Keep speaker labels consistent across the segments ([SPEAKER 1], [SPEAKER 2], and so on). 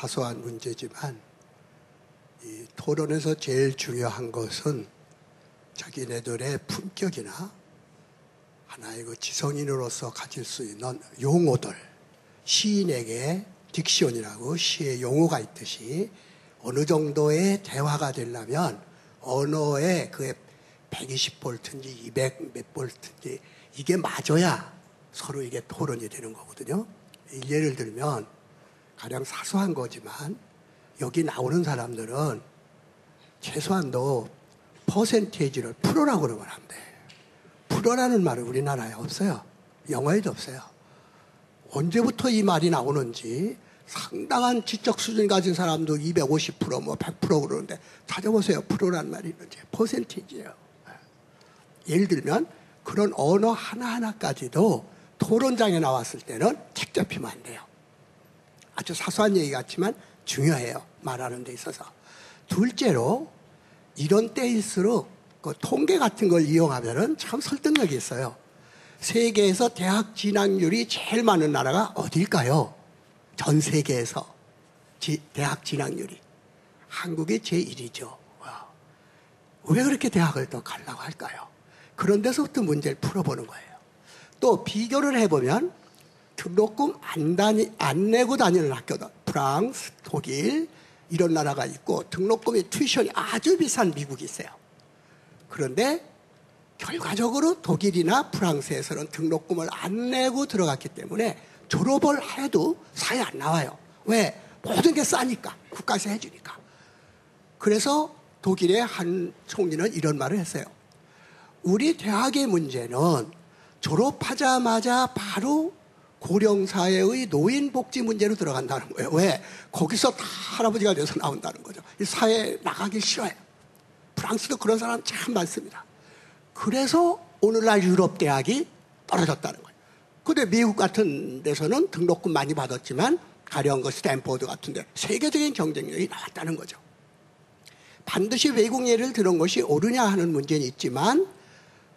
[SPEAKER 1] 사소한 문제지만 이 토론에서 제일 중요한 것은 자기네들의 품격이나 하나의 그 지성인으로서 가질 수 있는 용어들, 시인에게 딕션이라고 시의 용어가 있듯이 어느 정도의 대화가 되려면 언어의 그 120볼트인지 200 몇 볼트인지 이게 맞아야 서로 이게 토론이 되는 거거든요. 예를 들면 가장 사소한 거지만 여기 나오는 사람들은 최소한도 퍼센테이지를 프로라고 그러면 안 돼. 프로라는 말은 우리나라에 없어요. 영어에도 없어요. 언제부터 이 말이 나오는지 상당한 지적 수준 가진 사람도 250%, 뭐 100% 그러는데 찾아보세요. 프로라는 말이 있는지. 퍼센테이지예요. 예를 들면 그런 언어 하나하나까지도 토론장에 나왔을 때는 책 잡히면 안 돼요. 아주 사소한 얘기 같지만 중요해요. 말하는 데 있어서. 둘째로 이런 때일수록 그 통계 같은 걸 이용하면은 참 설득력이 있어요. 세계에서 대학 진학률이 제일 많은 나라가 어딜까요? 전 세계에서 대학 진학률이. 한국이 제1위죠. 왜 그렇게 대학을 더 가려고 할까요? 그런 데서부터 문제를 풀어보는 거예요. 또 비교를 해보면 등록금 안 내고 다니는 학교들, 프랑스, 독일 이런 나라가 있고 등록금이 튜이션이 아주 비싼 미국이 있어요. 그런데 결과적으로 독일이나 프랑스에서는 등록금을 안 내고 들어갔기 때문에 졸업을 해도 사회 안 나와요. 왜? 모든 게 싸니까. 국가에서 해주니까. 그래서 독일의 한 총리는 이런 말을 했어요. 우리 대학의 문제는 졸업하자마자 바로 고령사회의 노인복지 문제로 들어간다는 거예요. 왜? 거기서 다 할아버지가 돼서 나온다는 거죠. 이 사회에 나가기 싫어요. 프랑스도 그런 사람 참 많습니다. 그래서 오늘날 유럽 대학이 떨어졌다는 거예요. 근데 미국 같은 데서는 등록금 많이 받았지만 가령 그 스탠포드 같은 데 세계적인 경쟁력이 나왔다는 거죠. 반드시 외국 예를 들은 것이 옳으냐 하는 문제는 있지만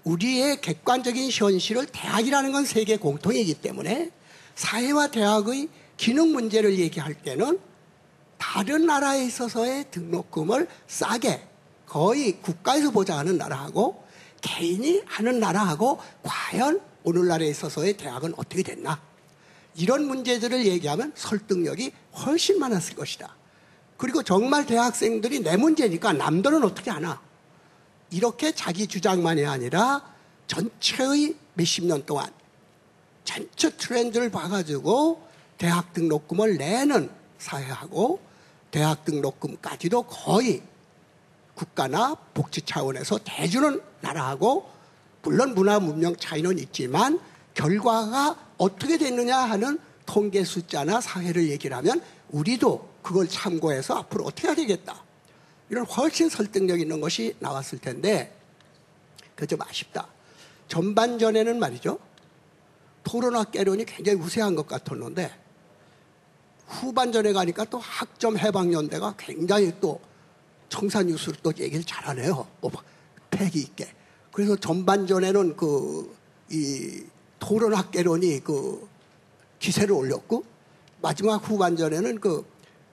[SPEAKER 1] 우리의 객관적인 현실을 대학이라는 건 세계 공통이기 때문에 사회와 대학의 기능 문제를 얘기할 때는 다른 나라에 있어서의 등록금을 싸게 거의 국가에서 보장하는 나라하고 개인이 하는 나라하고 과연 오늘날에 있어서의 대학은 어떻게 됐나? 이런 문제들을 얘기하면 설득력이 훨씬 많았을 것이다. 그리고 정말 대학생들이 내 문제니까 남들은 어떻게 하나? 이렇게 자기 주장만이 아니라 전체의 몇십 년 동안 전체 트렌드를 봐가지고 대학 등록금을 내는 사회하고 대학 등록금까지도 거의 국가나 복지 차원에서 대주는 나라하고 물론 문화 문명 차이는 있지만 결과가 어떻게 됐느냐 하는 통계 숫자나 사회를 얘기를 하면 우리도 그걸 참고해서 앞으로 어떻게 해야 되겠다. 이런 훨씬 설득력 있는 것이 나왔을 텐데 그게 좀 아쉽다. 전반전에는 말이죠. 토론과 개론이 굉장히 우세한 것 같았는데 후반전에 가니까 또 학점 해방연대가 굉장히 또 청산유수를 또 얘기를 잘하네요. 패기 있게. 그래서 전반전에는 이 토론과 개론이 기세를 올렸고 마지막 후반전에는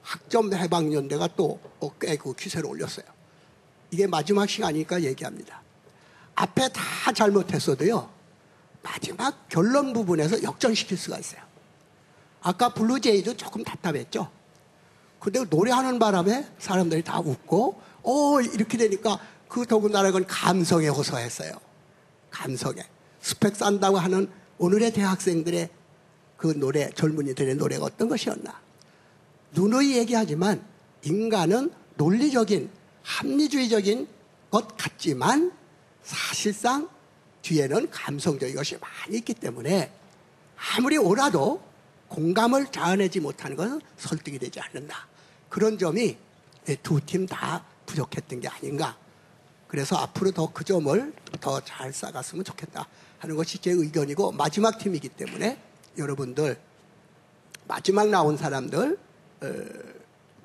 [SPEAKER 1] 학점 해방연대가 또 꽤 기세를 올렸어요. 이게 마지막 시간이니까 얘기합니다. 앞에 다 잘못했어도요. 마지막 결론 부분에서 역전시킬 수가 있어요. 아까 블루제이도 조금 답답했죠. 근데 노래하는 바람에 사람들이 다 웃고 이렇게 되니까 더군다나 그건 감성에 호소했어요. 감성에. 스펙 쌓는다고 하는 오늘의 대학생들의 그 노래, 젊은이들의 노래가 어떤 것이었나. 누누이 얘기하지만 인간은 논리적인 합리주의적인 것 같지만 사실상 뒤에는 감성적인 것이 많이 있기 때문에 아무리 옳아도 공감을 자아내지 못하는 것은 설득이 되지 않는다. 그런 점이 두 팀 다 부족했던 게 아닌가. 그래서 앞으로 더 그 점을 더 잘 쌓았으면 좋겠다 하는 것이 제 의견이고 마지막 팀이기 때문에 여러분들 마지막 나온 사람들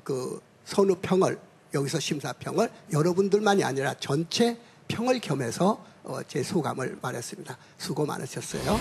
[SPEAKER 1] 그 선우평을 여기서 심사평을 여러분들만이 아니라 전체 평을 겸해서 제 소감을 말했습니다. 수고 많으셨어요.